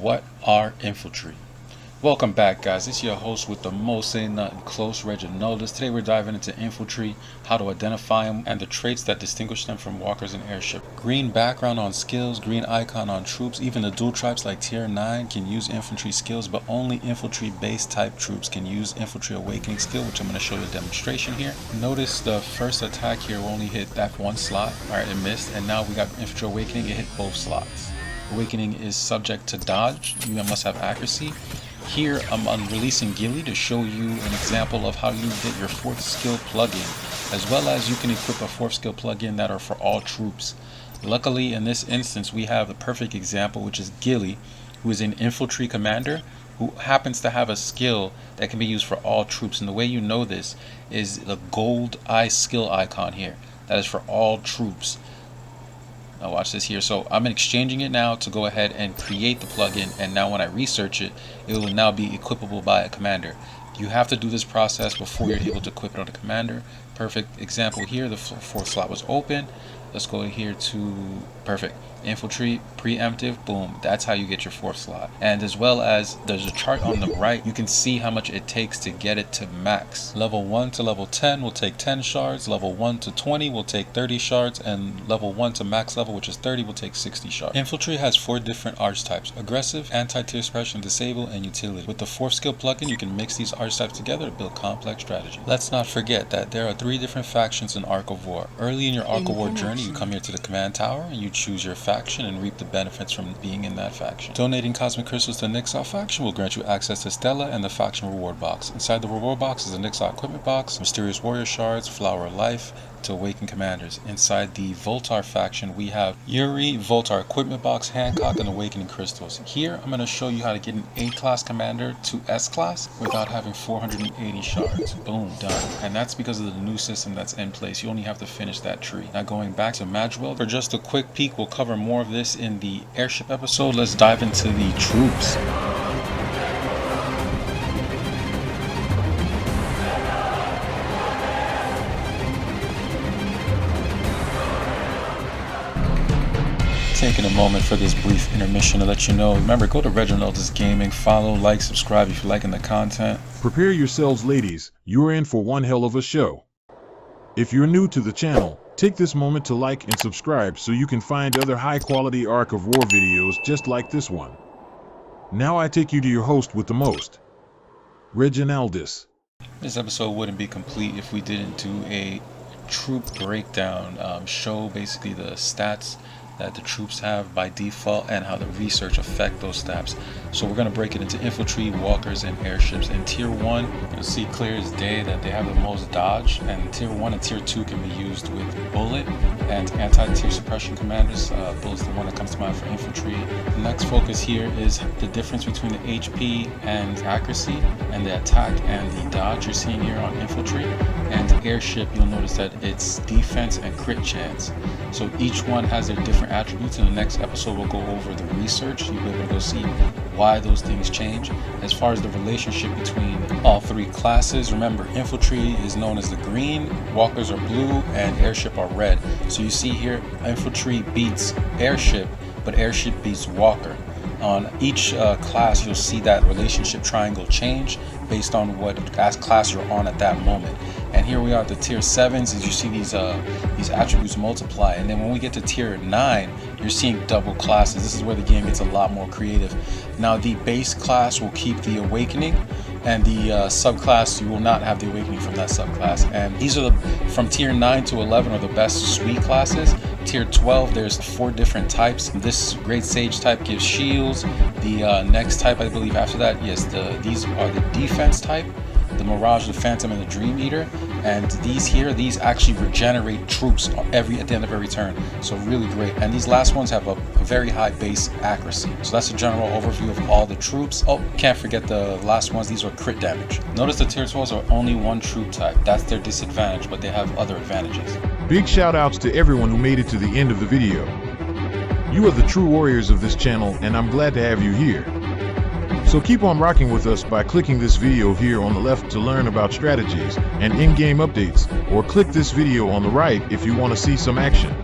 What are infantry? Welcome back, guys. It's your host with the most saying nothing close, Reginaldus. Today we're diving into infantry, how to identify them, and the traits that distinguish them from walkers and airship. Green background on skills, green icon on troops. Even the dual tribes like tier 9 can use infantry skills, but only infantry base type troops can use infantry awakening skill, which I'm going to show you a demonstration here. Notice the first attack here only hit that one slot. Alright, it missed, and now we got infantry awakening, it hit both slots. Awakening is subject to dodge. You must have accuracy. Here I'm releasing Ghillie to show you an example of how you get your 4th skill plugin, as well as you can equip a 4th skill plugin that are for all troops. Luckily in this instance we have the perfect example, which is Ghillie, who is an infantry commander who happens to have a skill that can be used for all troops. And the way you know this is the gold eye skill icon here. That is for all troops. Now watch this here. So I'm exchanging it now to go ahead and create the plugin, and now when I research it, it will now be equipable by a commander. You have to do this process before you're able to equip it on a commander. Perfect example here, the 4th slot was open. Let's go here to perfect infantry preemptive, boom. That's how you get your 4th slot. And as well as there's a chart on the right, you can see how much it takes to get it to max. Level 1 to level 10 will take 10 shards, level 1 to 20 will take 30 shards, and level 1 to max level, which is 30, will take 60 shards. Infantry has 4 different archetypes: aggressive, anti-tier suppression, disable, and utility. With the 4th skill plugin you can mix these archetypes together to build complex strategy. Let's not forget that there are 3 different factions in Ark of War. Early in your Ark of War journey, you come here to the command tower and you choose your faction and reap the benefits from being in that faction. Donating cosmic crystals to the Nixon faction will grant you access to Stella and the faction reward box. Inside the reward box is a Nixon equipment box, mysterious warrior shards, flower of life to awaken commanders. Inside the Voltar faction we have Yuri, Voltar equipment box, Hancock, and awakening crystals. Here I'm going to show you how to get an A class commander to S class without having 480 shards. Boom, done. And that's because of the new system that's in place. You only have to finish that tree. Now going back to Madgewell for just a quick peek, we'll cover more of this in the airship episode. Let's dive into the troops. Taking a moment for this brief intermission to let you know, remember, go to Reginaldus Gaming, follow, like, subscribe if you're liking the content. Prepare yourselves, ladies, you're in for one hell of a show. If you're new to the channel, take this moment to like and subscribe so you can find other high-quality Ark of War videos just like this one. Now I take you to your host with the most, Reginaldus. This episode wouldn't be complete if we didn't do a troop breakdown, show basically the stats that the troops have by default and how the research affect those stats. So we're going to break it into infantry, walkers, and airships. In tier 1 you'll see clear as day that they have the most dodge, and tier 1 and tier 2 can be used with bullet and anti-tier suppression commanders. Bullet's the one that comes to mind for infantry. The next focus here is the difference between the HP and accuracy, and the attack and the dodge you're seeing here on infantry. And airship, you'll notice that it's defense and crit chance. So each one has their different attributes. In the next episode we'll go over the research. You'll be able to go see why those things change. As far as the relationship between all 3 classes, remember, infantry is known as the green, walkers are blue, and airship are red. So you see here, infantry beats airship, but airship beats walker. On each class you'll see that relationship triangle change based on what class you're on at that moment. And here we are at the tier 7s, as you see these attributes multiply. And then when we get to tier 9, you're seeing double classes. This is where the game gets a lot more creative. Now the base class will keep the awakening, and the subclass, you will not have the awakening from that subclass. And these are from tier 9 to 11 are the best suite classes. Tier 12, there's 4 different types. This Great Sage type gives shields. The next type, I believe after that, yes, these are the defense type, the Mirage, the Phantom, and the Dream Eater. And these actually regenerate troops at the end of every turn. So really great. And these last ones have a very high base accuracy. So that's a general overview of all the troops. Oh, can't forget the last ones. These are crit damage. Notice the tier 12s are only 1 troop type. That's their disadvantage, but they have other advantages. Big shout outs to everyone who made it to the end of the video. You are the true warriors of this channel, and I'm glad to have you here. So keep on rocking with us by clicking this video here on the left to learn about strategies and in-game updates, or click this video on the right if you want to see some action.